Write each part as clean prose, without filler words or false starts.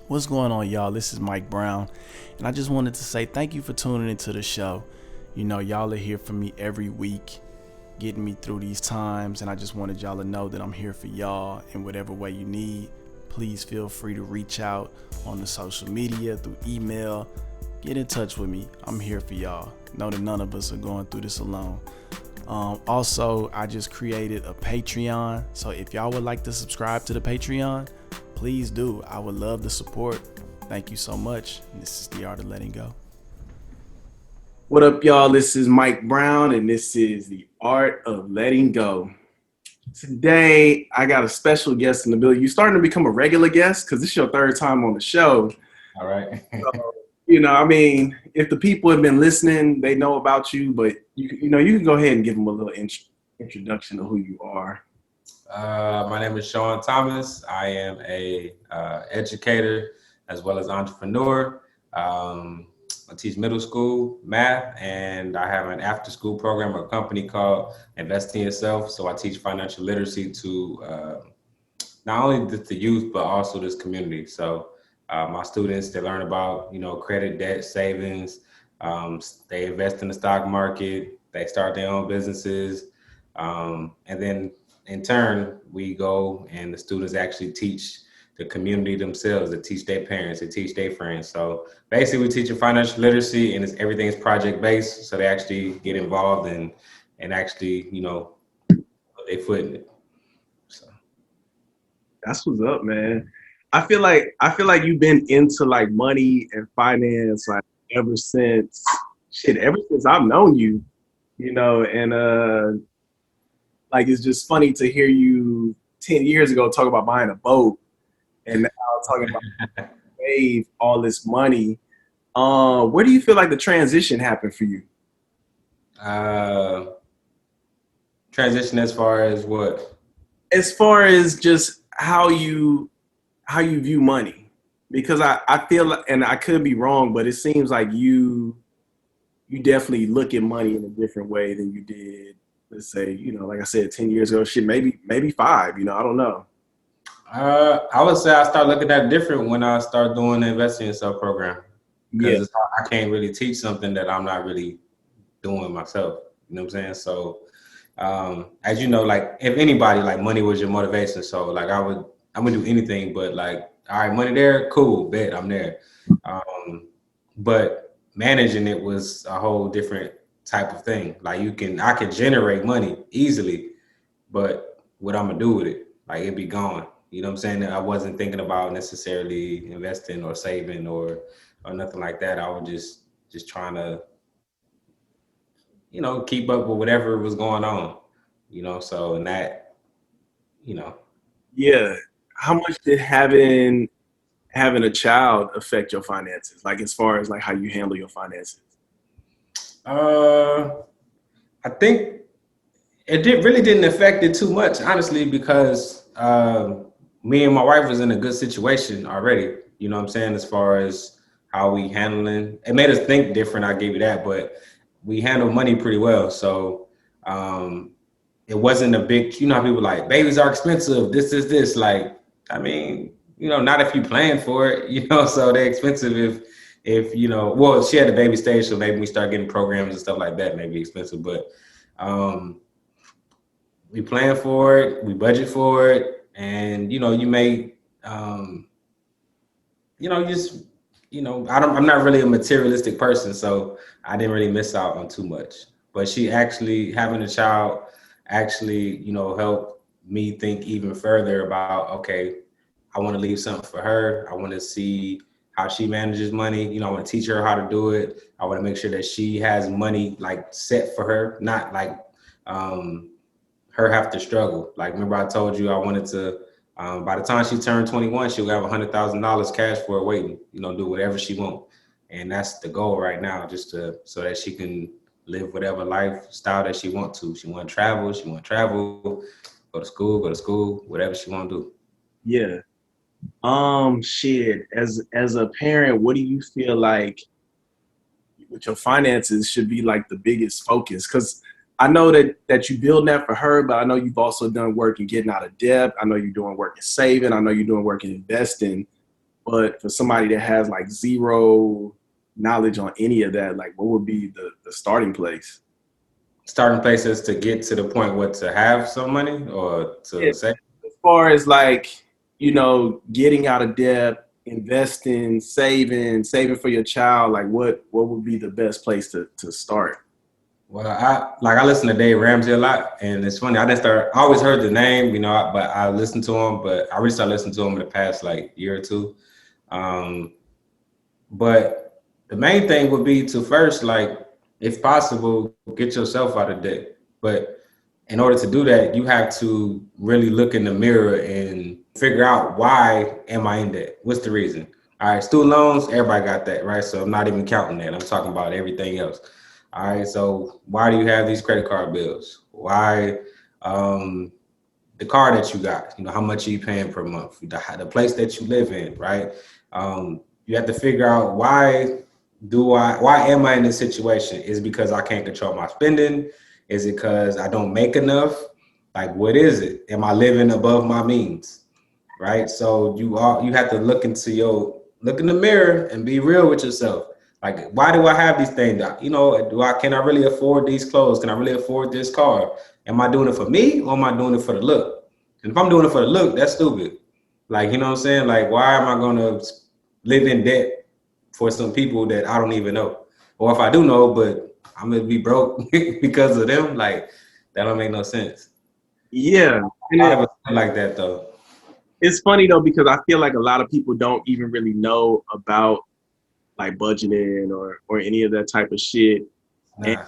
What's going on, y'all? This is Mike Brown, and I just wanted to say thank you for tuning into the show. You know, y'all are here for me every week, getting me through these times, and I just wanted y'all to know that I'm here for y'all in whatever way you need. Please feel free to reach out on the social media, through email. Get in touch with me. I'm here for y'all. Know that none of us are going through this alone. Also, I just created a Patreon, so if y'all would like to subscribe to the Patreon, please do. I would love the support. Thank you so much. And this is The Art of Letting Go. What up, y'all? This is Mike Brown, and this is The Art of Letting Go. Today, I got a special guest in the building. You're starting to become a regular guest because this is your third time on the show. All right. So, I mean, if the people have been listening, they know about you, but you can go ahead and give them a little introduction of who you are. My name is Sean Thomas. I am a educator as well as entrepreneur. I teach middle school math, and I have an after-school program or company called Invest in Yourself. So I teach financial literacy to not only the youth, but also this community. So my students, they learn about, credit, debt, savings. They invest in the stock market. They start their own businesses. And then in turn, we go and the students actually teach the community themselves. They teach their parents, they teach their friends. So basically we teach financial literacy, and everything's project based. So they actually get involved and actually, put their foot in it. So that's what's up, man. I feel like you've been into like money and finance like ever since I've known you, and like it's just funny to hear you 10 years ago talk about buying a boat and now talking about save all this money. Where do you feel like the transition happened for you? Transition as far as what? As far as just how you view money, because I feel, and I could be wrong, but it seems like you definitely look at money in a different way than you did, let's say, like I said, 10 years ago, maybe 5, I don't know. I would say I start looking at it different when I start doing the Invest in Yourself program, because I can't really teach something that I'm not really doing myself. You know what I'm saying? So, as you know, like if anybody, like money was your motivation. So like I'm gonna do anything, but like, all right, money there, cool, bet I'm there. But managing it was a whole different type of thing. Like I could generate money easily, but what I'm gonna do with it, like it'd be gone. You know what I'm saying? I wasn't thinking about necessarily investing or saving or nothing like that. I was just trying to, keep up with whatever was going on, so in that, Yeah. How much did having a child affect your finances? Like as far as like how you handle your finances? I think it really didn't affect it too much, honestly, because me and my wife was in a good situation already. You know what I'm saying? As far as how we handling, it made us think different. I give you that, but we handle money pretty well. So it wasn't a big, how people like babies are expensive. This. Like, I mean, not if you plan for it, so they're expensive if well, she had the baby stage, so maybe we start getting programs and stuff like that, maybe expensive, but we plan for it, we budget for it. And, you may, I'm not really a materialistic person, so I didn't really miss out on too much. But she actually, having a child actually, helped me think even further about, okay, I want to leave something for her. I want to see how she manages money. I want to teach her how to do it. I want to make sure that she has money like set for her, not like her have to struggle. Like, remember I told you I wanted to, by the time she turned 21, she'll have $100,000 cash for her waiting, do whatever she wants. And that's the goal right now, just so that she can live whatever lifestyle that she wants to. She want to travel, go to school, whatever she want to do. Yeah. Shit, as a parent, what do you feel like with your finances should be like the biggest focus? Because I know that you build that for her, but I know you've also done work in getting out of debt. I know you're doing work in saving. I know you're doing work in investing. But for somebody that has like zero knowledge on any of that, like what would be the starting place? Starting places to get to the point where to have some money or Yeah, to save. as far as like, getting out of debt, investing, saving for your child, like what would be the best place to start? Well, I listen to Dave Ramsey a lot, and it's funny. I always heard the name, but I listened to him, but I really started listening to him in the past like year or two. Um, but the main thing would be to first, like, if possible, get yourself out of debt. But in order to do that, you have to really look in the mirror and figure out, why am I in debt? What's the reason? All right, student loans, everybody got that, right? So I'm not even counting that. I'm talking about everything else. All right, so why do you have these credit card bills? Why the car that you got? How much are you paying per month? The place that you live in, right? You have to figure out, why am I in this situation? Is it because I can't control my spending? Is it because I don't make enough? Like, what is it? Am I living above my means? Right? So you have to look in the mirror and be real with yourself. Like, why do I have these things? Can I really afford these clothes? Can I really afford this car? Am I doing it for me, or am I doing it for the look? And if I'm doing it for the look, that's stupid. Like, you know what I'm saying? Like, why am I gonna live in debt for some people that I don't even know? Or if I do know, but I'm gonna be broke because of them, like, that don't make no sense. Yeah. A lot of us like that though. It's funny though, because I feel like a lot of people don't even really know about like budgeting or any of that type of shit. Nah.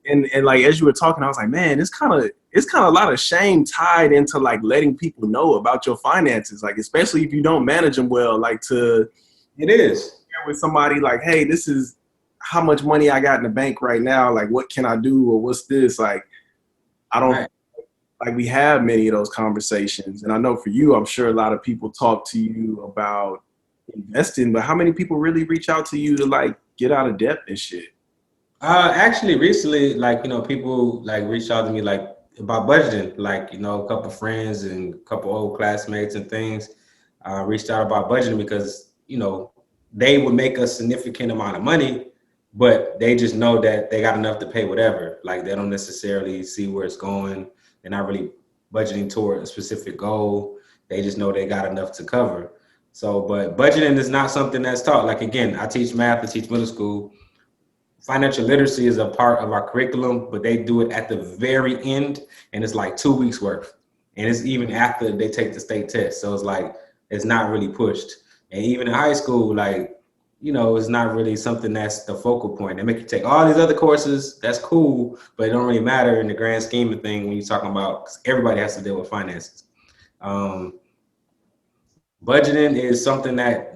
And like as you were talking, I was like, man, it's kind of a lot of shame tied into like letting people know about your finances, like especially if you don't manage them well. Like It is share with somebody like, hey, this is how much money I got in the bank right now. Like, what can I do, or what's this? Like, I don't right. like we have many of those conversations, and I know for you, I'm sure a lot of people talk to you about investing, but how many people really reach out to you to like get out of debt and shit? Actually, recently, like, people like reached out to me like about budgeting, like, a couple friends and a couple old classmates and things reached out about budgeting because, they would make a significant amount of money, but they just know that they got enough to pay whatever. Like, they don't necessarily see where it's going. They're not really budgeting toward a specific goal. They just know they got enough to cover. So, but budgeting is not something that's taught. Like, again, I teach math, I teach middle school. Financial literacy is a part of our curriculum, but they do it at the very end, and it's like 2 weeks worth. And it's even after they take the state test. So it's like, it's not really pushed. And even in high school, like, it's not really something that's the focal point. They make you take all these other courses. That's cool, but it don't really matter in the grand scheme of things when you're talking about, 'cause everybody has to deal with finances. Budgeting is something that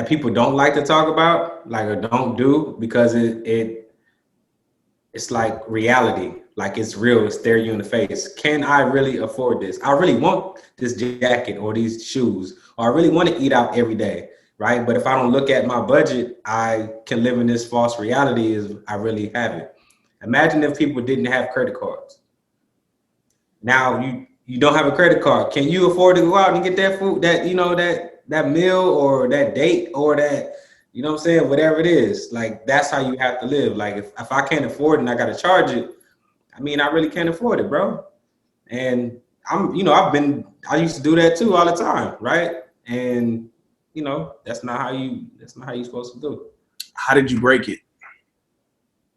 people don't like to talk about, like, or don't do, because it's like reality, like it's real, it's there you in the face. Can I really afford this? I really want this jacket or these shoes, or I really want to eat out every day, right? But if I don't look at my budget, I can live in this false reality is I really have it. Imagine if people didn't have credit cards. Now you don't have a credit card. Can you afford to go out and get that food, that meal or that date or that, what I'm saying? Whatever it is, like, that's how you have to live. Like, if I can't afford it and I got to charge it, I really can't afford it, bro. And I used to do that too all the time. Right. And, that's not how you're supposed to do it. How did you break it?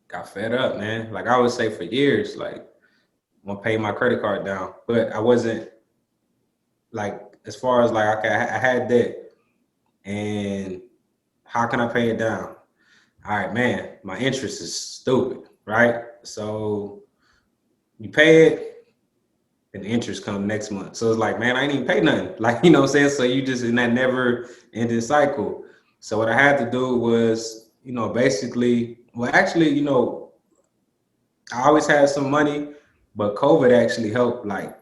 Got fed up, man. Like, I would say for years, like, I'm gonna pay my credit card down, but I wasn't, like, as far as like, okay, I had debt, and how can I pay it down? All right, man, my interest is stupid, right? So you pay it, and the interest come next month. So it's like, man, I ain't even pay nothing. Like, what I'm saying? So you just in that never ending cycle. So what I had to do was, basically, well, actually, I always had some money, but COVID actually helped, like,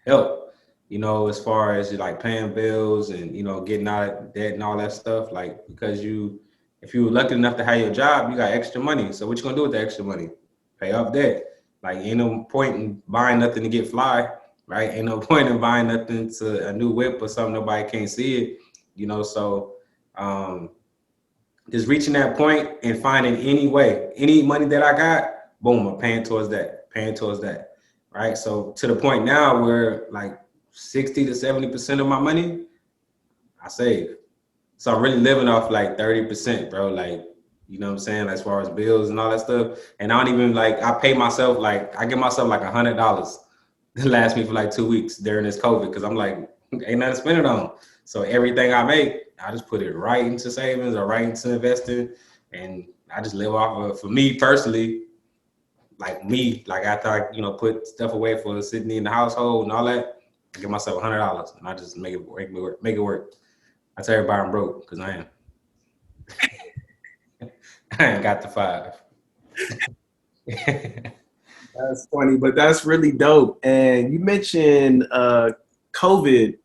help, as far as like paying bills and, getting out of debt and all that stuff. Like, because if you were lucky enough to have your job, you got extra money. So what you gonna do with the extra money? Pay off debt. Like, ain't no point in buying nothing to get fly, right? Ain't no point in buying nothing to a new whip or something nobody can't see it, you know. So just reaching that point and finding any way, any money that I got, boom, I'm paying towards that, right? So to the point now where like 60 to 70% of my money I save. So I'm really living off like 30%, bro. Like, you know what I'm saying? As far as bills and all that stuff. And I don't even like, I pay myself, like, I give myself like $100 to last me for like 2 weeks during this COVID. Cause I'm like, ain't nothing to spend it on. So everything I make, I just put it right into savings or right into investing. And I just live off of, for me personally, like after I, you know, put stuff away for sitting in the household and all that, I give myself $100 and I just make it work. I tell everybody I'm broke because I am. I ain't got the 5. That's funny, but that's really dope. And you mentioned COVID,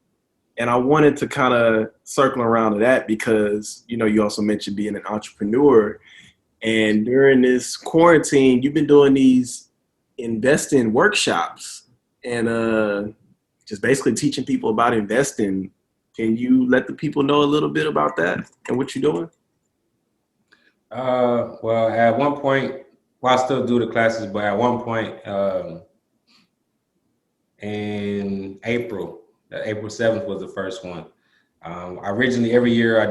and I wanted to kind of circle around to that because, you know, you also mentioned being an entrepreneur. And during this quarantine, you've been doing these investing workshops and just basically teaching people about investing. Can you let the people know a little bit about that and what you're doing? Well, at one point, well, I still do the classes, but at one point in April 7th was the first one. Originally, every year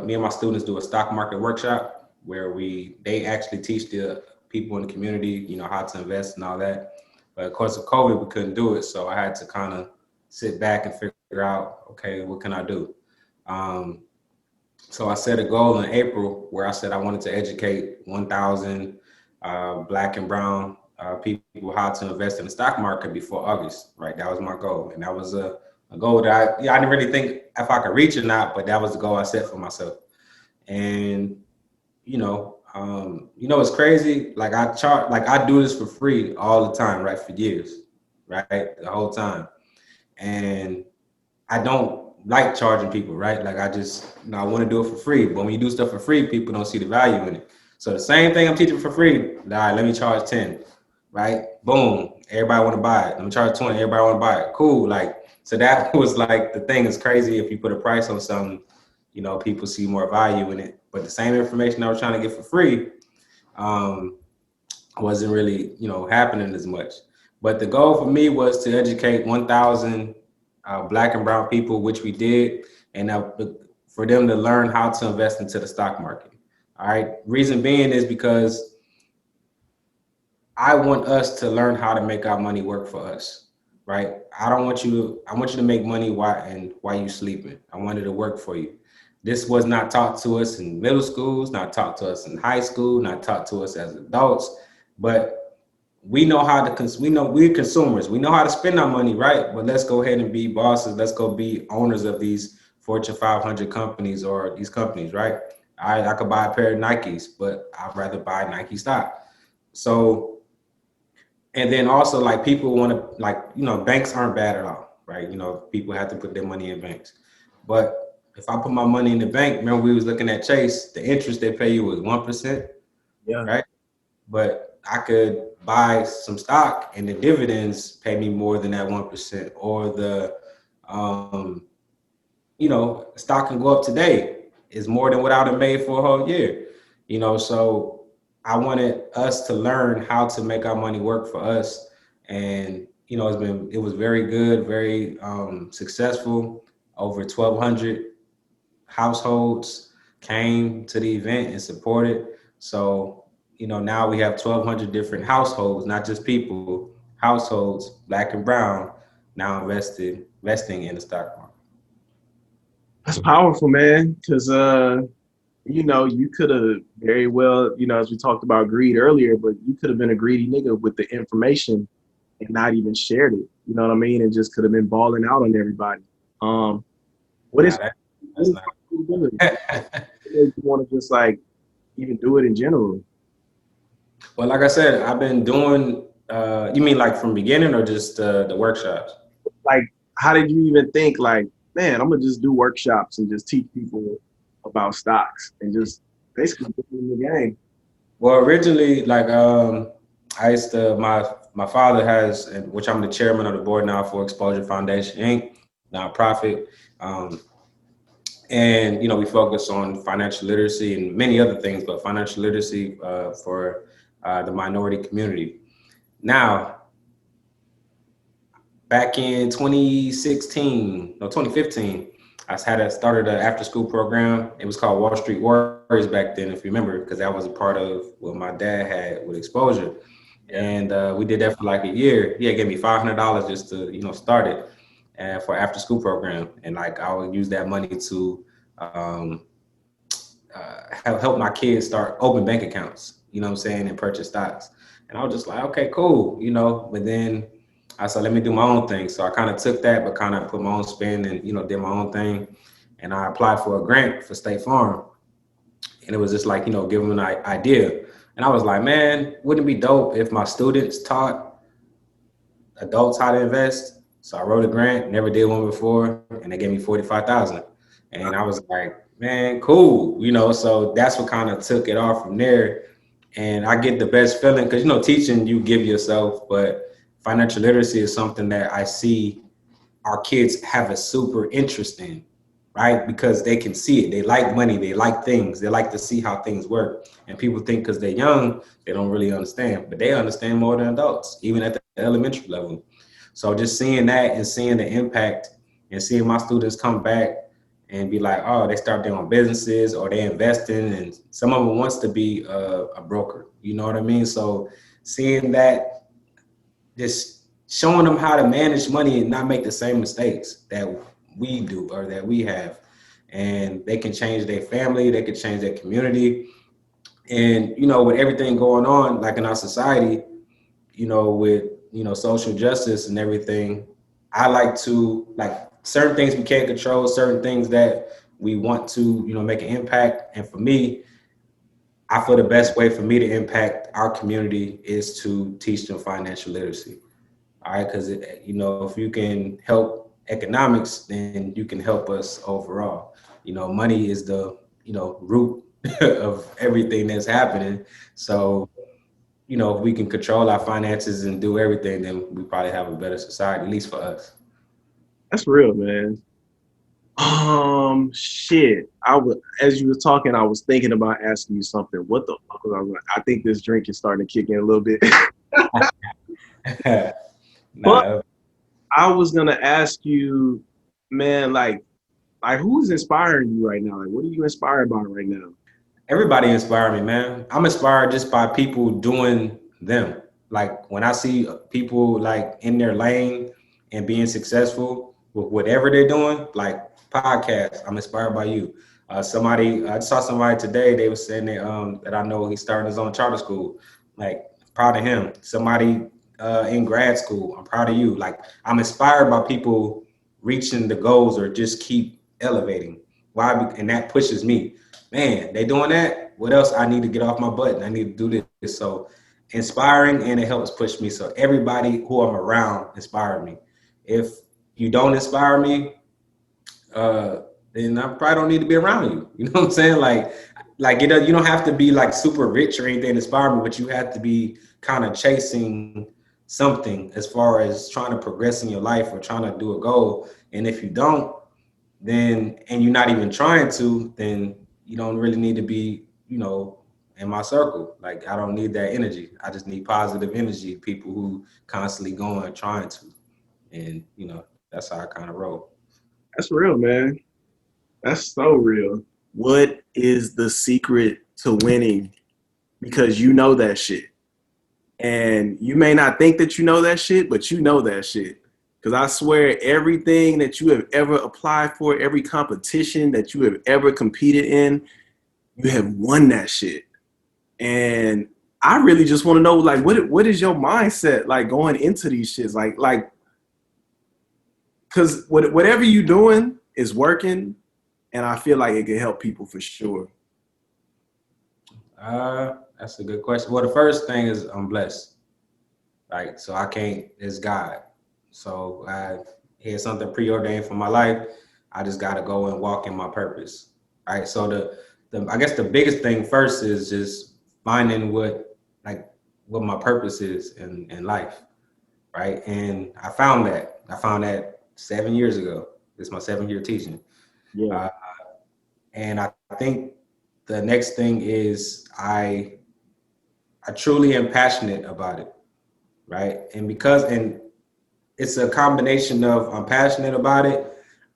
me and my students do a stock market workshop where they actually teach the people in the community, you know, how to invest and all that. But of course, of COVID, we couldn't do it. So I had to kind of sit back and figure out, okay, what can I do? So I set a goal in April where I said I wanted to educate 1,000 Black and brown people how to invest in the stock market before August, right? That was my goal. And that was a goal that I didn't really think if I could reach or not, but that was the goal I set for myself. And, it's crazy. Like I do this for free all the time, right? For years, right? The whole time. And I don't like charging people, right? Like I want to do it for free. But when you do stuff for free, people don't see the value in it. So the same thing I'm teaching for free. All right, let me charge 10, right? Boom. Everybody want to buy it. Let me charge 20. Everybody want to buy it. Cool. Like, so that was like, the thing is crazy. If you put a price on something, people see more value in it. But the same information I was trying to get for free wasn't really, happening as much. But the goal for me was to educate 1,000 Black and brown people, which we did, and for them to learn how to invest into the stock market. All right. Reason being is because I want us to learn how to make our money work for us. Right. I want you to make money while you sleeping. I want it to work for you. This was not taught to us in middle schools, not taught to us in high school, not taught to us as adults, but we know how to, we're consumers. We know how to spend our money, right? But let's go ahead and be bosses. Let's go be owners of these Fortune 500 companies or these companies, right? I could buy a pair of Nikes, but I'd rather buy Nike stock. So, and then also like people want to banks aren't bad at all, right? People have to put their money in banks. But if I put my money in the bank, remember we was looking at Chase, the interest they pay you was 1%, right? But I could buy some stock and the dividends pay me more than that 1%, or the, stock can go up today is more than what I would have made for a whole year, so I wanted us to learn how to make our money work for us. And, it was very good, very successful. Over 1,200 households came to the event and supported. So, now we have 1,200 different households, not just people, households, Black and brown, now investing in the stock market. That's powerful, man. Because, you could have very well, as we talked about greed earlier, but you could have been a greedy nigga with the information and not even shared it. You know what I mean? And just could have been balling out on everybody. That's not you want to just like even do it in general? Well, like I said, I've been doing, you mean like from beginning or just the workshops? Like, how did you even think like, man, I'm going to just do workshops and just teach people about stocks and just basically get in the game? Well, originally, like, my my father has, which I'm the chairman of the board now for Exposure Foundation Inc., nonprofit. And, we focus on financial literacy and many other things, but financial literacy for the minority community. Now, back in 2015, I started an after school program. It was called Wall Street Warriors back then, if you remember, because that was a part of what my dad had with Exposure. Yeah. And we did that for like a year. He had gave me $500 just to, start it for after school program. And like, I would use that money to help my kids start open bank accounts, and purchase stocks. And I was just like, okay, cool, but then I said, let me do my own thing. So I kind of took that, but kind of put my own spin and, did my own thing. And I applied for a grant for State Farm. And it was just like, give them an idea. And I was like, man, wouldn't it be dope if my students taught adults how to invest? So I wrote a grant, never did one before, and they gave me $45,000. And I was like, man, cool. So that's what kind of took it off from there. And I get the best feeling because, teaching you give yourself, but financial literacy is something that I see our kids have a super interest in, right? Because they can see it. They like money. They like things. They like to see how things work. And people think because they're young, they don't really understand, but they understand more than adults, even at the elementary level. So just seeing that and seeing the impact and seeing my students come back and be like, oh, they start their own businesses or they invest in, and some of them wants to be a broker. You know what I mean? So seeing that, just showing them how to manage money and not make the same mistakes that we do or that we have. And they can change their family, they can change their community. And, with everything going on, like in our society, with, social justice and everything, I like to, like, certain things we can't control, certain things that we want to, make an impact. And for me, I feel the best way for me to impact our community is to teach them financial literacy. All right, because, if you can help economics, then you can help us overall. Money is the, root of everything that's happening. So, if we can control our finances and do everything, then we probably have a better society, at least for us. That's real, man. Shit. As you were talking, I was thinking about asking you something. What the fuck was I like? I think this drink is starting to kick in a little bit. But I was gonna ask you, man, like who's inspiring you right now? Like, what are you inspired by right now? Everybody inspired me, man. I'm inspired just by people doing them. Like when I see people like in their lane and being successful with whatever they're doing, like podcasts, I'm inspired by you. I saw somebody today, they were saying that I know he's starting his own charter school. Like, proud of him. Somebody in grad school, I'm proud of you. Like, I'm inspired by people reaching the goals or just keep elevating. Why? And that pushes me. Man, they doing that. What else? I need to get off my butt and I need to do this. So inspiring, and it helps push me. So everybody who I'm around inspired me. If you don't inspire me, then I probably don't need to be around you. You know what I'm saying? Like you don't have to be like super rich or anything to inspire me, but you have to be kind of chasing something as far as trying to progress in your life or trying to do a goal. And if you don't, then, and you're not even trying to, then you don't really need to be, in my circle. Like, I don't need that energy. I just need positive energy, people who constantly going, trying to. And, that's how I kind of roll. That's real, man. That's so real. What is the secret to winning? Because you know that shit. And you may not think that you know that shit, but you know that shit. Because I swear everything that you have ever applied for, every competition that you have ever competed in, you have won that shit. And I really just want to know, like, what is your mindset like going into these shits? Like, because whatever you're doing is working, and I feel like it can help people for sure. That's a good question. Well, the first thing is I'm blessed. Like, so it's God. So he had something preordained for my life. I just got to go and walk in my purpose. Right. So I guess the biggest thing first is just finding what my purpose is in life. right? And I found that 7 years ago. This is my 7th year teaching. Yeah. And I think the next thing is I truly am passionate about it, right? And it's a combination of I'm passionate about it,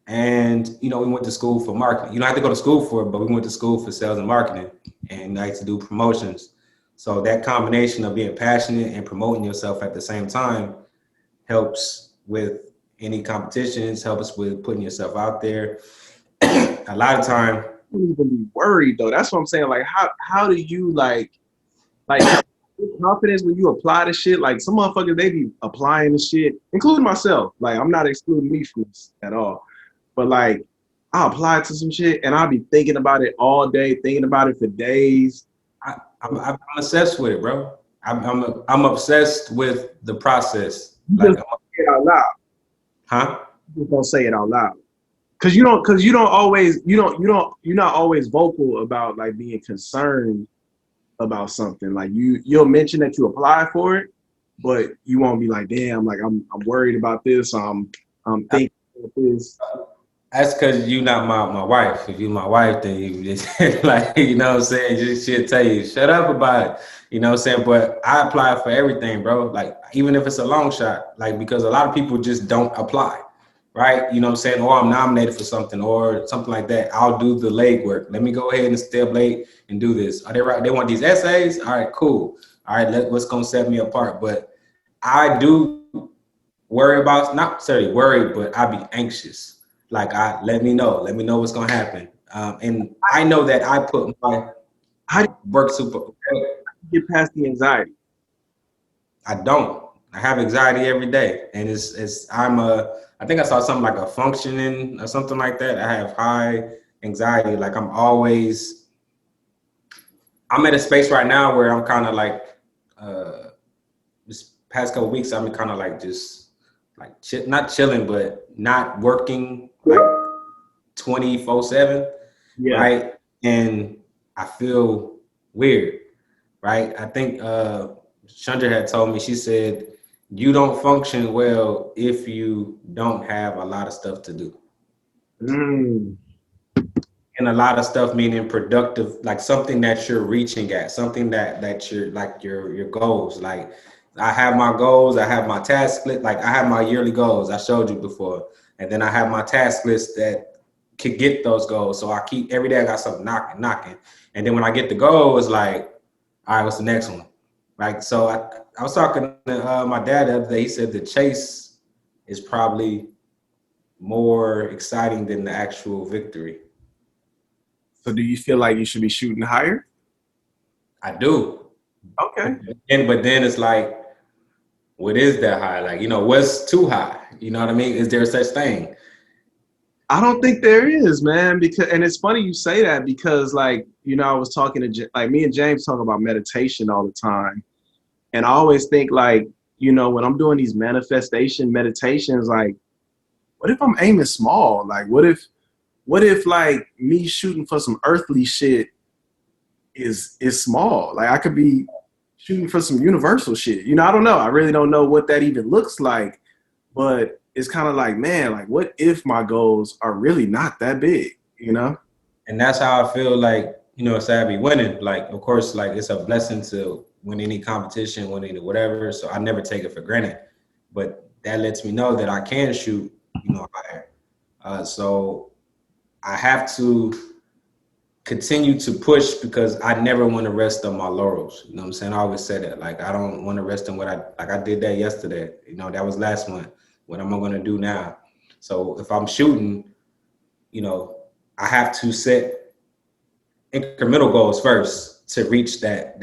and we went to school for marketing. You don't have to go to school for it, but we went to school for sales and marketing, and I like to do promotions. So that combination of being passionate and promoting yourself at the same time helps with any competitions, helps with putting yourself out there. A lot of time, You don't even be worried though. That's what I'm saying. Like, how do you like confidence when you apply to shit? Like, some motherfuckers, they be applying to shit, including myself. Like, I'm not excluding me from this at all. But like, I apply to some shit and I'll be thinking about it all day, thinking about it for days. I'm obsessed with it, bro. I'm obsessed with the process. You Like, just don't say it out loud. huh? You just don't say it out loud. Cause you're not always vocal about like being concerned about something. Like you'll mention that you apply for it, but you won't be like, damn, like I'm worried about this. I'm thinking about this. That's because you not my wife. If you my wife, then you just like, what I'm saying? She'll tell you, shut up about it. You know what I'm saying? But I apply for everything, bro. Like, even if it's a long shot, like, because a lot of people just don't apply, right? You know what I'm saying? Or I'm nominated for something or something like that. I'll do the legwork. Let me go ahead and stay up late and do this. Are they right? They want these essays? All right, cool. All right, what's going to set me apart? But I do worry about, not necessarily worry, but I be anxious. Like, let me know what's gonna happen. And I know that I put my work super. Get past the anxiety. I don't. I have anxiety every day, and I think I saw something like a functioning or something like that. I have high anxiety. Like, I'm at a space right now where I'm kind of like, this past couple of weeks, I'm kind of like just like not chilling, but not working like 24/7, right? And I feel weird, right? I think Chandra had told me, she said, you don't function well if you don't have a lot of stuff to do. And a lot of stuff meaning productive, like something that you're reaching at, something that you're like your goals. Like, I have my goals, I have my task list, like I have my yearly goals I showed you before. And then I have my task list that could get those goals. So I keep every day I got something knocking. And then when I get the goal, it's like, all right, what's the next one? Like, so I was talking to my dad the other day. He said the chase is probably more exciting than the actual victory. So do you feel like you should be shooting higher? I do. Okay. But then it's like, what is that high? Like, what's too high? You know what I mean? Is there such thing? I don't think there is, man. And it's funny you say that because, like, I was talking to, like, me and James talk about meditation all the time. And I always think, like, when I'm doing these manifestation meditations, like, what if I'm aiming small? Like, what if like me shooting for some earthly shit is small? Like, I could be shooting for some universal shit. I don't know. I really don't know what that even looks like, but it's kind of like, man, like, what if my goals are really not that big, And that's how I feel like, it's to be winning. Like, of course, like, it's a blessing to win any competition, win any whatever. So I never take it for granted. But that lets me know that I can shoot, higher. So I have to continue to push because I never want to rest on my laurels. You know what I'm saying? I always say that. Like, I don't want to rest on I did that yesterday. That was last month. What am I going to do now? So if I'm shooting, I have to set incremental goals first to reach that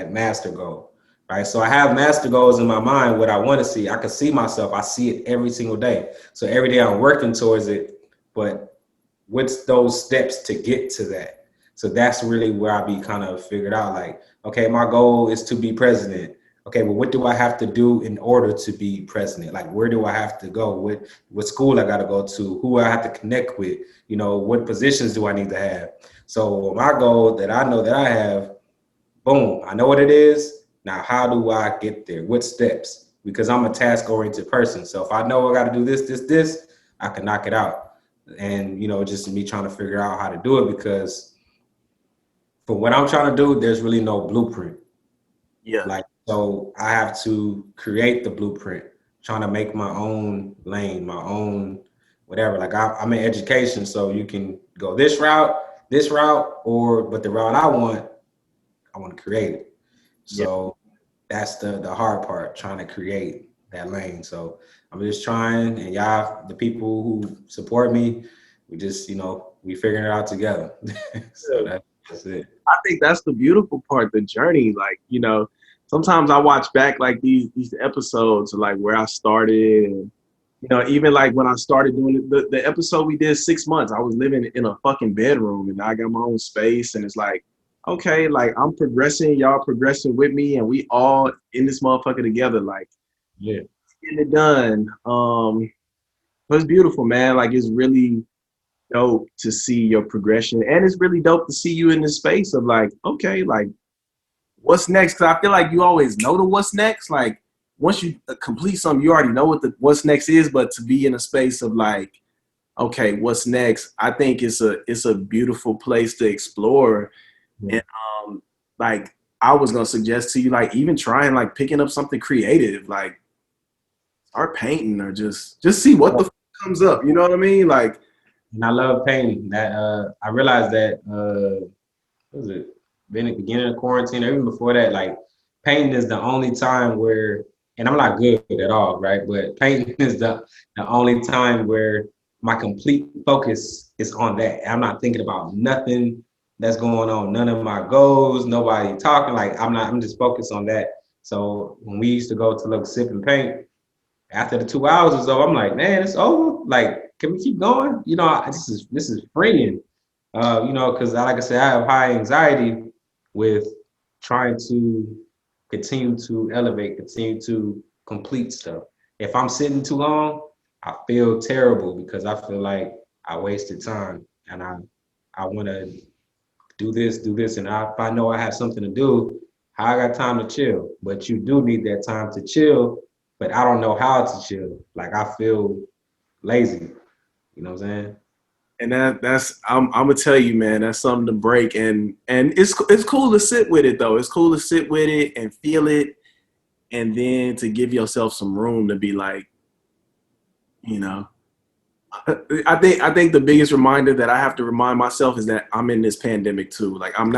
master goal, right? So I have master goals in my mind, what I want to see. I can see myself. I see it every single day. So every day I'm working towards it, but what's those steps to get to that? So that's really where I be kind of figured out, like, okay, my goal is to be president. Okay, well, what do I have to do in order to be president? Like, where do I have to go? What school I got to go to? Who I have to connect with? What positions do I need to have? So my goal that I know that I have, boom, I know what it is. Now, how do I get there? What steps? because I'm a task-oriented person. So if I know I got to do this, I can knock it out. And, just me trying to figure out how to do it, because for what I'm trying to do, there's really no blueprint. Yeah. So I have to create the blueprint, trying to make my own lane, my own whatever. I'm in education, so you can go this route, but the route I want to create it. So that's the hard part, trying to create that lane. So I'm just trying, and y'all, the people who support me, we just, we figuring it out together. So that's it. I think that's the beautiful part, the journey. Sometimes I watch back these episodes of where I started, and even when I started doing the episode we did 6 months, I was living in a fucking bedroom, and now I got my own space, and it's okay, I'm progressing, y'all progressing with me, and we all in this motherfucker together, getting it done. It's beautiful, man. It's really dope to see your progression, and it's really dope to see you in the space of okay, what's next? Because I feel like you always know the what's next. Once you complete something, you already know what the what's next is. But to be in a space of okay, what's next? I think it's a beautiful place to explore. And I was gonna suggest to you, even trying even up something creative, start painting, or just see what the comes up. You know what I mean? And I love painting. That I realized that what was it? Been at the beginning of quarantine, or even before that, painting is the only time where, and I'm not good at all, right? But painting is the only time where my complete focus is on that. I'm not thinking about nothing that's going on, none of my goals, nobody talking. I'm just focused on that. So when we used to go to look, sip and paint, after the 2 hours or so, I'm like, man, it's over. Can we keep going? This is freeing. Because like I said, I have high anxiety with trying to continue to elevate, continue to complete stuff. If I'm sitting too long, I feel terrible, because I feel like I wasted time, and I want to do this, and if I know I have something to do, I got time to chill. But you do need that time to chill, but I don't know how to chill. I feel lazy. You know what I'm saying? And that's I'm gonna tell you, man, that's something to break, and it's cool to sit with it though. It's cool to sit with it and feel it, and then to give yourself some room to be I think the biggest reminder that I have to remind myself is that I'm in this pandemic too. I'm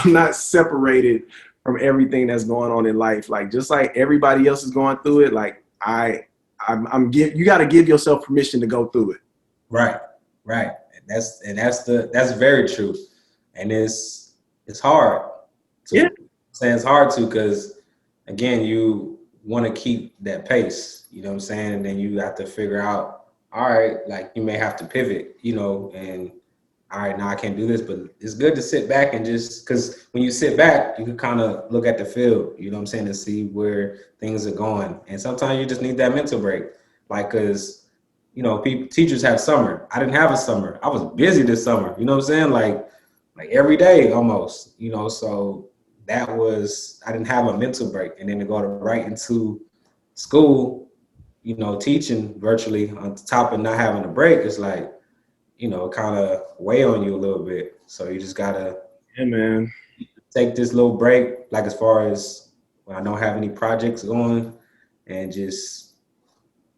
not separated from everything that's going on in life. Just like everybody else is going through it, you got to give yourself permission to go through it. Right. That's very true. And it's hard. It's hard to, because again, you want to keep that pace, you know what I'm saying? And then you have to figure out, all right, you may have to pivot, and all right, now I can't do this, but it's good to sit back and just, because when you sit back, you can kind of look at the field, you know what I'm saying, to see where things are going. And sometimes you just need that mental break, because teachers have summer. I didn't have a summer. I was busy this summer. You know what I'm saying? Like every day almost. So that was, I didn't have a mental break. And then to go right into school, teaching virtually on top of not having a break, it's kind of weigh on you a little bit. So you just gotta, take this little break. As far as when I don't have any projects going, and just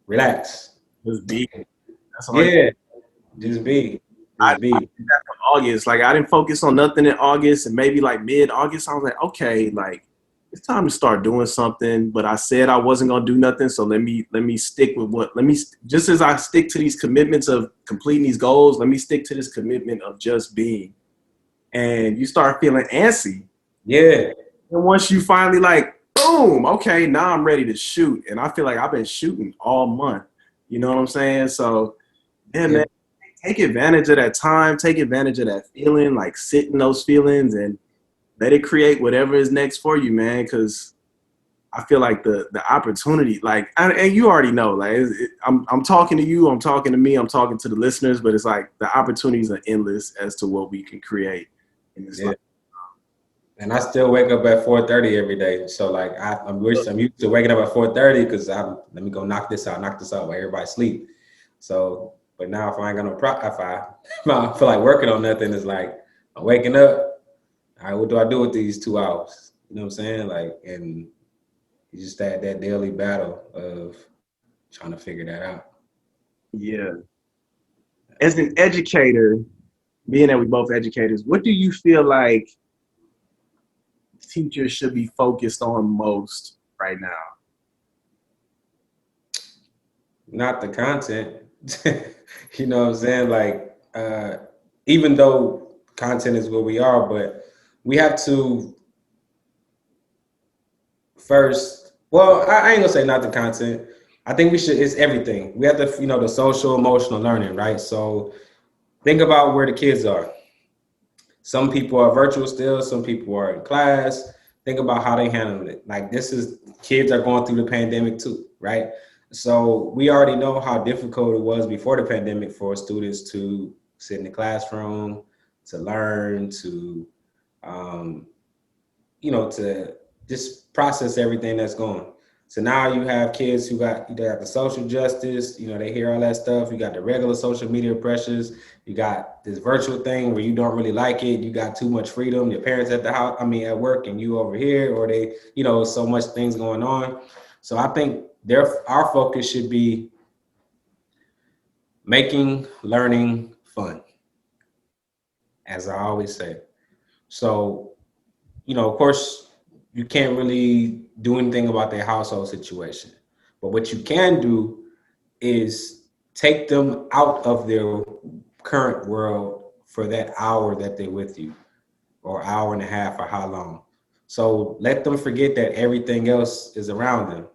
relax. Just be. That's all. Yeah. Just be. I did that from August. I didn't focus on nothing in August, and maybe mid-August, I was okay, it's time to start doing something. But I said I wasn't gonna do nothing, so let me stick with just as I stick to these commitments of completing these goals, let me stick to this commitment of just being. And you start feeling antsy. Yeah. And once you finally boom, okay, now I'm ready to shoot. And I feel like I've been shooting all month. You know what I'm saying? So, man, take advantage of that time. Take advantage of that feeling. Sit in those feelings and let it create whatever is next for you, man. Because I feel like the opportunity, and you already know, I'm talking to you, I'm talking to me, I'm talking to the listeners, but it's the opportunities are endless as to what we can create in this life. And I still wake up at 4:30 every day. So like I'm used to waking up at 4:30 because let me go knock this out while everybody sleep. So, but now if I ain't got no if I feel like working on nothing, it's like I'm waking up. All right, what do I do with these 2 hours? You know what I'm saying? Like, and it's just that daily battle of trying to figure that out. Yeah. As an educator, being that we both educators, what do you feel like teachers should be focused on most right now? Not the content. You know what I'm saying? Like, even though content is what we are, but we have to first, well, I ain't gonna say not the content. I think it's everything. We have to, the social emotional learning, right? So think about where the kids are. Some people are virtual still, some people are in class. Think about how they handle it. Like kids are going through the pandemic too, right? So we already know how difficult it was before the pandemic for students to sit in the classroom, to learn, to, to just process everything that's going. So now you have kids who got the social justice, they hear all that stuff. You got the regular social media pressures. You got this virtual thing where you don't really like it. You got too much freedom. Your parents at the house, at work, and you over here, or they, so much things going on. So I think our focus should be making learning fun, as I always say. So, of course, you can't really do anything about their household situation. But what you can do is take them out of their current world for that hour that they're with you, or hour and a half, or how long. So let them forget that everything else is around them.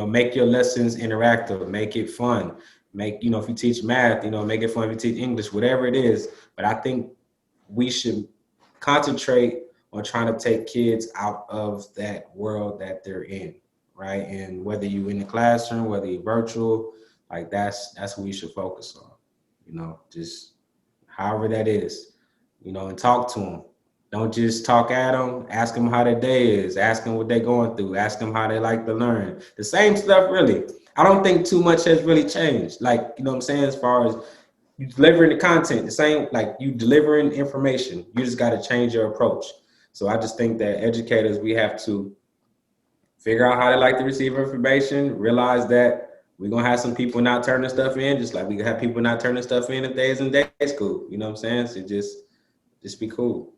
Make your lessons interactive, make it fun. If you teach math, make it fun. If you teach English, whatever it is. But I think we should concentrate on trying to take kids out of that world that they're in, right? And whether you're in the classroom, whether you're virtual, like that's what we should focus on, just however that is, and talk to them. Don't just talk at them, ask them how their day is, ask them what they're going through, ask them how they like to learn. The same stuff, really. I don't think too much has really changed. Like, what I'm saying, as far as you delivering the content, the same, like you delivering information. You just got to change your approach. So I just think that educators, we have to figure out how they like to receive information, realize that we're going to have some people not turning stuff in, just like we have people not turning stuff in if they is in day school. You know what I'm saying? So just be cool.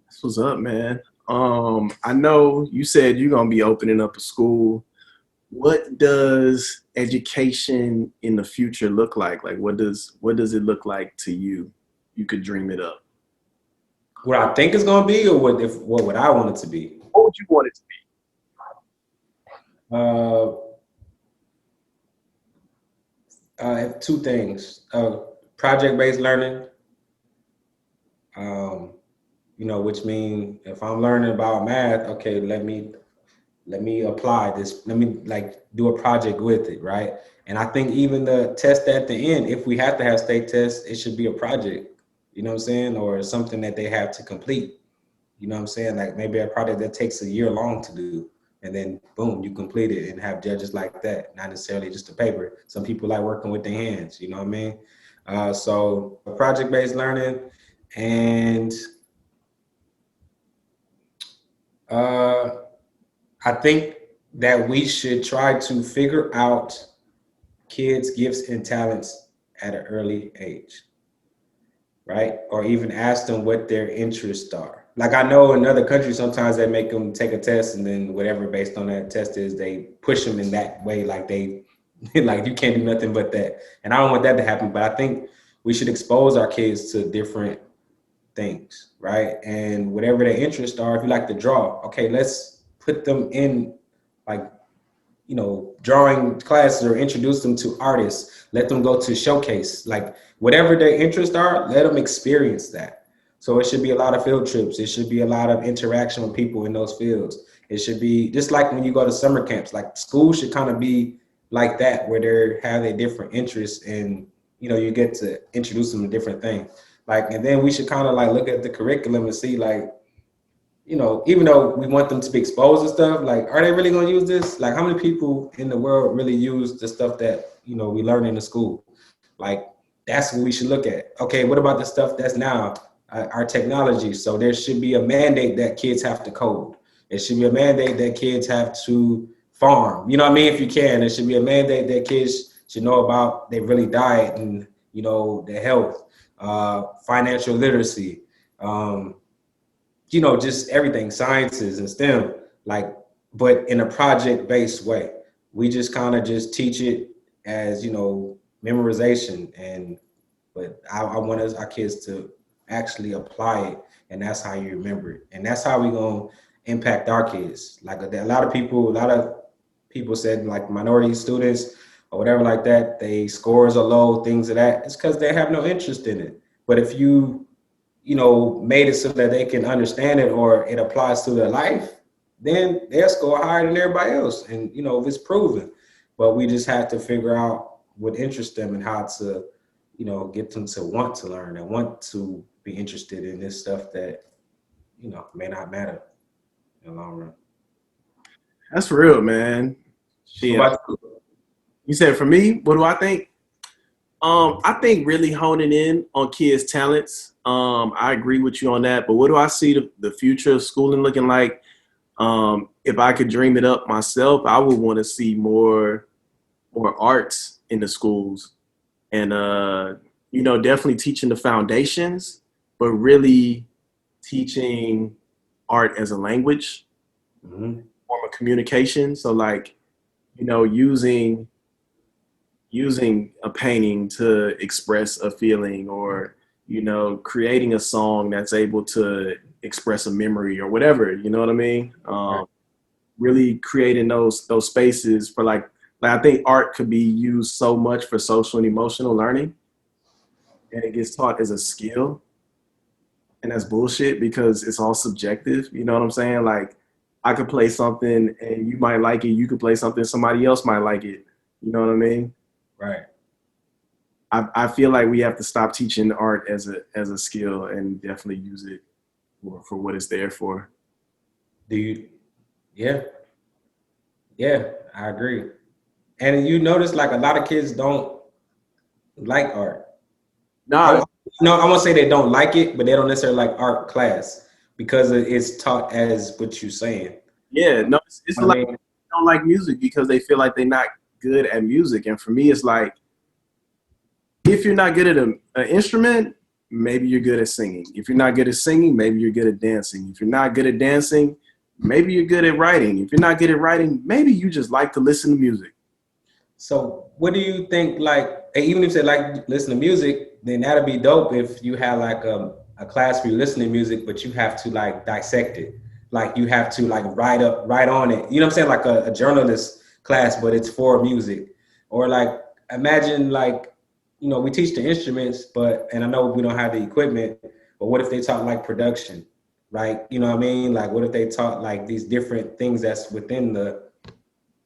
That's what's up, man. I know you said you're going to be opening up a school. What does education in the future look like? Like, what does it look like to you? You could dream it up. What I think it's going to be, or what would I want it to be? What would you want it to be? Two things. Project-based learning, which means if I'm learning about math, okay, let me apply this. Let me do a project with it, right? And I think even the test at the end, if we have to have state tests, it should be a project, you know what I'm saying? Or something that they have to complete, you know what I'm saying? Like maybe a project that takes a year long to do, and then boom, you complete it and have judges like that, not necessarily just a paper. Some people like working with their hands, you know what I mean? So project-based learning, and I think that we should try to figure out kids' gifts and talents at an early age, right? Or even ask them what their interests are. Like I know in other countries, sometimes they make them take a test, and then whatever based on that test is, they push them in that way, like they, like you can't do nothing but that. And I don't want that to happen, but I think we should expose our kids to different things, right? And whatever their interests are, if you like to draw, okay, let's put them in drawing classes, or introduce them to artists, let them go to showcase, like whatever their interests are, let them experience that. So it should be a lot of field trips. It should be a lot of interaction with people in those fields. It should be just like when you go to summer camps, like school should kind of be like that, where they have their different interests, and, you get to introduce them to different things. Like, and then we should kind of like look at the curriculum and see like, you know, even though we want them to be exposed to stuff, like, are they really going to use this? Like, how many people in the world really use the stuff that, you know, we learn in the school? Like, that's what we should look at. Okay, what about the stuff that's now our technology? So there should be a mandate that kids have to code. It should be a mandate that kids have to farm. You know what I mean? If you can, it should be a mandate that kids should know about their really diet and, you know, their health, financial literacy, you know, just everything, sciences and STEM, like, but in a project-based way. We just kind of just teach it as, you know, memorization. But I want our kids to actually apply it, and that's how you remember it. And that's how we gonna impact our kids. Like a lot of people said, like minority students or whatever like that, they scores are low, things of that. It's because they have no interest in it. But if you know, made it so that they can understand it or it applies to their life, then they'll score higher than everybody else. And, you know, if it's proven, but we just have to figure out what interests them and how to, you know, get them to want to learn and want to be interested in this stuff that, you know, may not matter in the long run. That's real, man. Yeah. You said for me, what do I think? I think really honing in on kids' talents. I agree with you on that. But what do I see the future of schooling looking like? If I could dream it up myself, I would want to see more arts in the schools, and you know, definitely teaching the foundations, but really teaching art as a language, form of communication. So like, you know, using a painting to express a feeling, or, you know, creating a song that's able to express a memory or whatever, you know what I mean? Right. Really creating those spaces for like I think art could be used so much for social and emotional learning, and it gets taught as a skill. And that's bullshit because it's all subjective. You know what I'm saying? Like, I could play something and you might like it. You could play something, somebody else might like it. You know what I mean? Right. I feel like we have to stop teaching art as a skill and definitely use it for what it's there for. Yeah, I agree. And you notice like a lot of kids don't like art. Nah, No, I won't say they don't like it, but they don't necessarily like art class because it's taught as what you're saying. yeah, no, it's I like mean, they don't like music because they feel like they're not good at music. And for me, it's like, if you're not good at an instrument, maybe you're good at singing. If you're not good at singing, maybe you're good at dancing. If you're not good at dancing, maybe you're good at writing. If you're not good at writing, maybe you just like to listen to music. so what do you think, like, even if they like listen to music, then that'd be dope if you had like a class where you listen to music, but you have to like dissect it. Like you have to like write on it. You know what I'm saying? Like a journalist class, but it's for music. Or like, imagine like, you know, we teach the instruments, and I know we don't have the equipment, but what if they taught like production, right? You know what I mean? Like, what if they taught like these different things that's within the,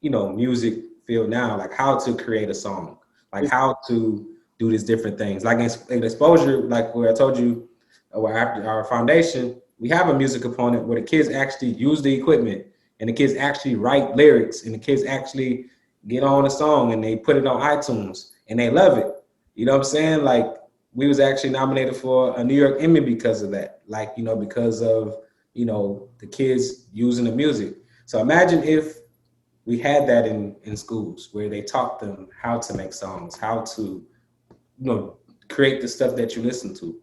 you know, music field now, like how to create a song, like how to do these different things. Like in exposure, like where I told you, after our foundation, we have a music component where the kids actually use the equipment and the kids actually write lyrics and the kids actually get on a song and they put it on iTunes and they love it. You know what I'm saying? Like we was actually nominated for a New York Emmy because of that. Like, you know, because of, you know, the kids using the music. So imagine if we had that in schools where they taught them how to make songs, how to, you know, create the stuff that you listen to.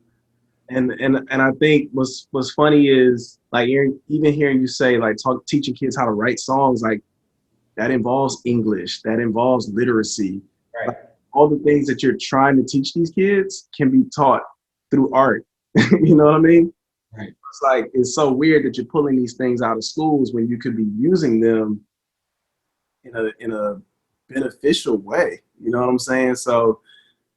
And I think what's funny is like even hearing you say like teaching kids how to write songs, like that involves English, that involves literacy. Right. Like, all the things that you're trying to teach these kids can be taught through art. You know what I mean? Right. It's like, it's so weird that you're pulling these things out of schools when you could be using them in a beneficial way. You know what I'm saying? So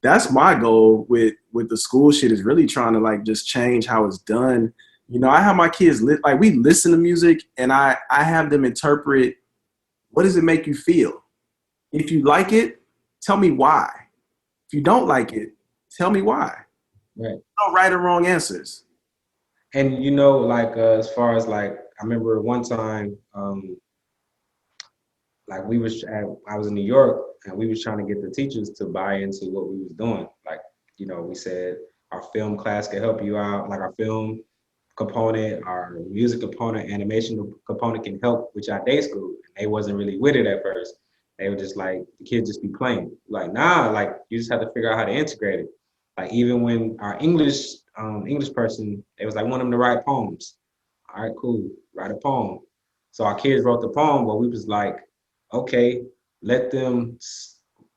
that's my goal with the school shit, is really trying to like just change how it's done. You know, I have my kids like we listen to music and I have them interpret, what does it make you feel? If you like it, tell me why. If you don't like it, tell me why. Right. No right or wrong answers. And you know, like as far as like, I remember one time, like I was in New York and we was trying to get the teachers to buy into what we was doing. Like, you know, we said our film class can help you out, like our film component, our music component, animation component can help with your day school. And they wasn't really with it at first. They were just like, the kids just be playing. Like, nah, like you just have to figure out how to integrate it. Like even when our English person, they was like, want them to write poems. All right, cool, write a poem. So our kids wrote the poem, but we was like, okay, let them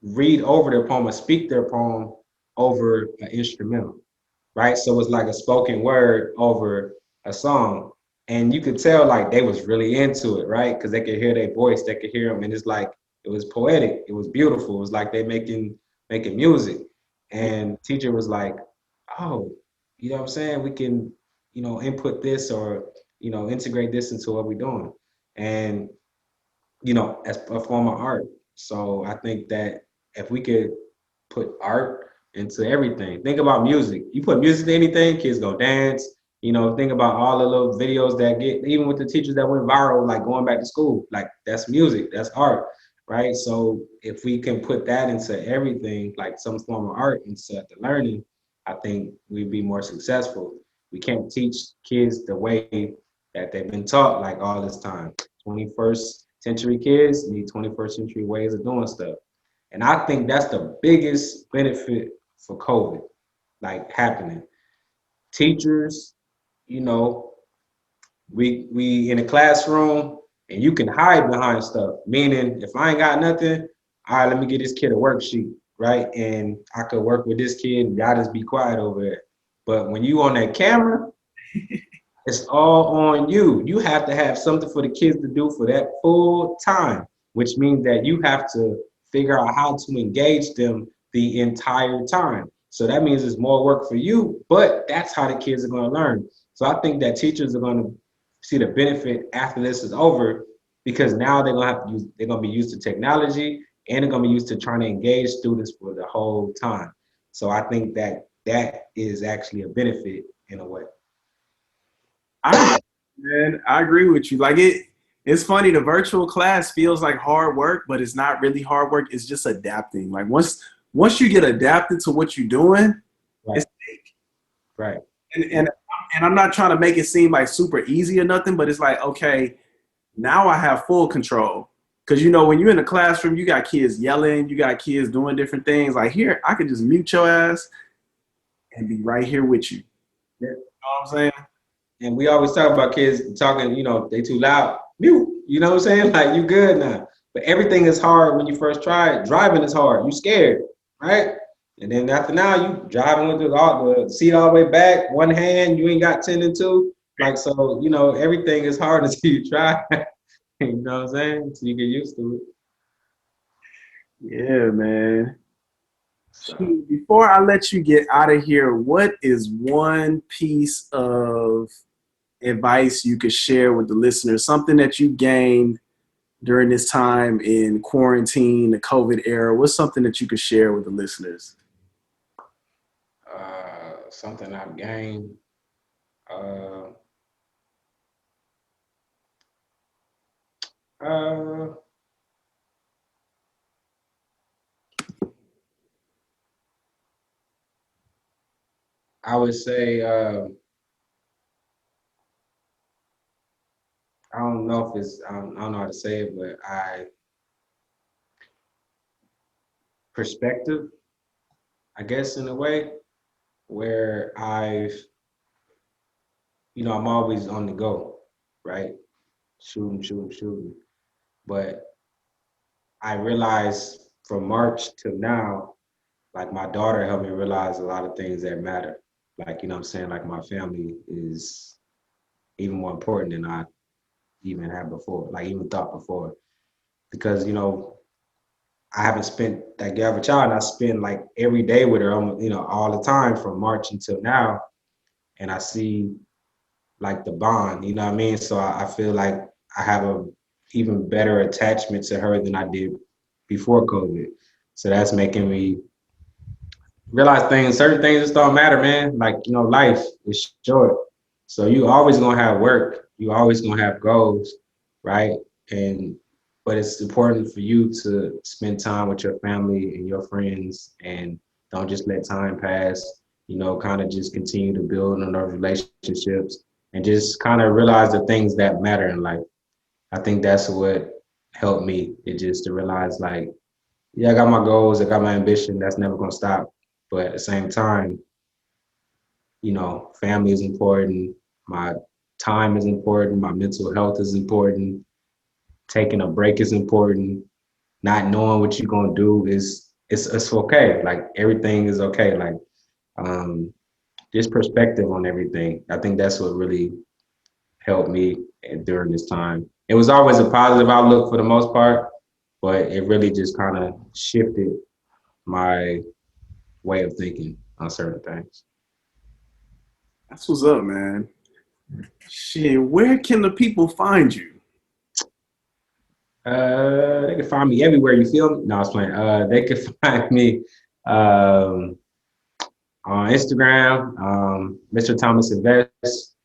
read over their poem or speak their poem over an instrumental, right? So it's like a spoken word over a song. And you could tell like they was really into it, right? Because they could hear their voice, they could hear them. And it's like, it was poetic, it was beautiful. It was like they making music. And teacher was like, oh, you know what I'm saying? We can, you know, input this or, you know, integrate this into what we're doing. And you know, as a form of art. So I think that if we could put art into everything, think about music. You put music to anything, kids go dance. You know, think about all the little videos that get, even with the teachers that went viral, like going back to school, like that's music, that's art, right? So if we can put that into everything, like some form of art into the learning, I think we'd be more successful. We can't teach kids the way that they've been taught like all this time. 21st century kids need 21st century ways of doing stuff. And I think that's the biggest benefit for COVID, like happening. Teachers, you know, we in a classroom and you can hide behind stuff. Meaning if I ain't got nothing, all right, let me get this kid a worksheet, right? And I could work with this kid and y'all just be quiet over there. But when you on that camera, it's all on you. You have to have something for the kids to do for that full time, which means that you have to figure out how to engage them the entire time. So that means it's more work for you, but that's how the kids are going to learn. So I think that teachers are going to see the benefit after this is over because now they're going to be used to technology and they're going to be used to trying to engage students for the whole time. So I think that that is actually a benefit in a way. I agree with you. Like it's funny. The virtual class feels like hard work, but it's not really hard work. It's just adapting. Like once you get adapted to what you're doing, right. It's right. And I'm not trying to make it seem like super easy or nothing, but it's like, okay, now I have full control. Cause you know, when you're in the classroom, you got kids yelling, you got kids doing different things. Like here, I can just mute your ass and be right here with you. Yeah. You know what I'm saying? And we always talk about kids talking, you know, they too loud, mute, you know what I'm saying? Like you good now. But everything is hard when you first try it. Driving is hard. You scared, right? And then after now, you driving with the seat all the way back, one hand, you ain't got 10 and 2. Like, so, you know, everything is hard until you try. You know what I'm saying? Until you get used to it. Yeah, man. So, before I let you get out of here, what is one piece of advice you could share with the listeners? Something that you gained during this time in quarantine, the COVID era. What's something that you could share with the listeners? Something I've gained. I would say, I don't know if it's, I don't know how to say it, but perspective, I guess, in a way, where I'm always on the go, right? Shooting. But I realized from March till now, like my daughter helped me realize a lot of things that matter. Like, you know what I'm saying? Like my family is even more important than I even had before, like even thought before. Because, you know, I haven't spent, like you have a child, and I spend like every day with her, you know, all the time from March until now. And I see like the bond, you know what I mean? So I feel like I have a even better attachment to her than I did before COVID. So that's making me realize certain things just don't matter, man. Like, life is short. So you always gonna have work. You always gonna have goals, right? But it's important for you to spend time with your family and your friends and don't just let time pass, kind of just continue to build on those relationships and just kind of realize the things that matter in life. I think that's what helped me. It just to realize like, yeah, I got my goals, I got my ambition, that's never gonna stop. But at the same time, family is important, my time is important, my mental health is important, taking a break is important, not knowing what you're gonna do is it's okay. Like everything is okay. Like just perspective on everything. I think that's what really helped me during this time. It was always a positive outlook for the most part, but it really just kind of shifted my way of thinking on certain things. That's what's up, man. Shit, where can the people find you? They can find me everywhere. You feel me? No, I was playing. They can find me on Instagram, Mr. Thomas Invest.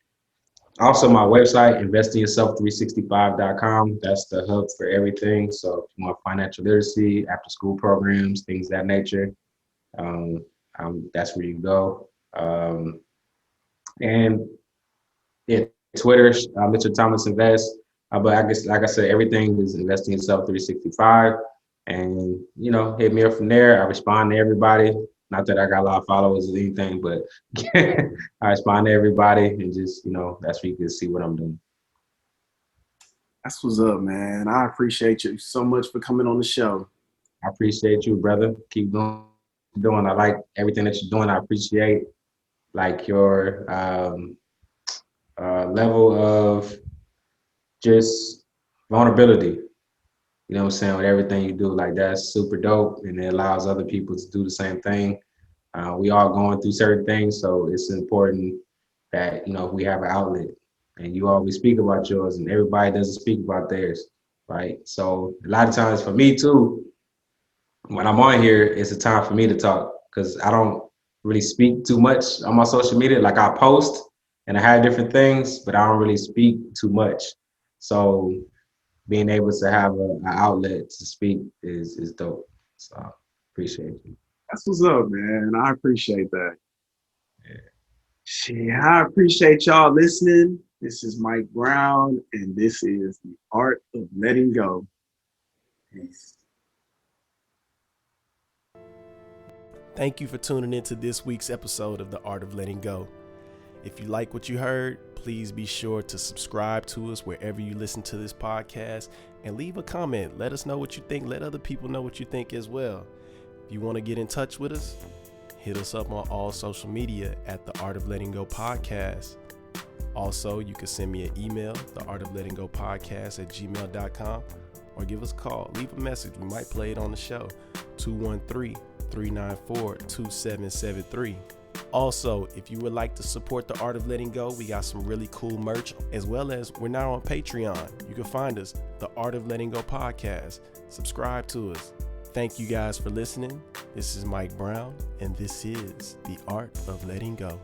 Also, my website, investingyourself365.com. That's the hub for everything. So, if you want financial literacy, after school programs, things of that nature, that's where you go. And yeah, Twitter, Mr. Thomas Invest. But I guess, like I said, everything is Investing Yourself 365. And, hit me up from there. I respond to everybody. Not that I got a lot of followers or anything, but I respond to everybody and just, that's where you can see what I'm doing. That's what's up, man. I appreciate you so much for coming on the show. I appreciate you, brother. Keep doing. I like everything that you're doing. I appreciate like your level of just vulnerability. You know what I'm saying? With everything you do, like that's super dope, and it allows other people to do the same thing. We all going through certain things, so it's important that we have an outlet. And you always speak about yours, and everybody doesn't speak about theirs, right? So a lot of times for me too, when I'm on here, it's a time for me to talk because I don't really speak too much on my social media. Like I post and I have different things, but I don't really speak too much. So being able to have an outlet to speak is dope. So I appreciate you. That's what's up, man. I appreciate that. Yeah. Shit, I appreciate y'all listening. This is Mike Brown, and this is The Art of Letting Go. Peace. Thank you for tuning into this week's episode of The Art of Letting Go. If you like what you heard, please be sure to subscribe to us wherever you listen to this podcast and leave a comment. Let us know what you think. Let other people know what you think as well. If you want to get in touch with us, hit us up on all social media at The Art of Letting Go Podcast. Also, you can send me an email, theartoflettinggopodcast@gmail.com, or give us a call. Leave a message. We might play it on the show. 213-394-2773. Also, if you would like to support The Art of Letting Go, we got some really cool merch, as well as we're now on Patreon. You can find us, The Art of Letting Go Podcast. Subscribe to us. Thank you guys for listening. This is Mike Brown, and this is The Art of Letting Go.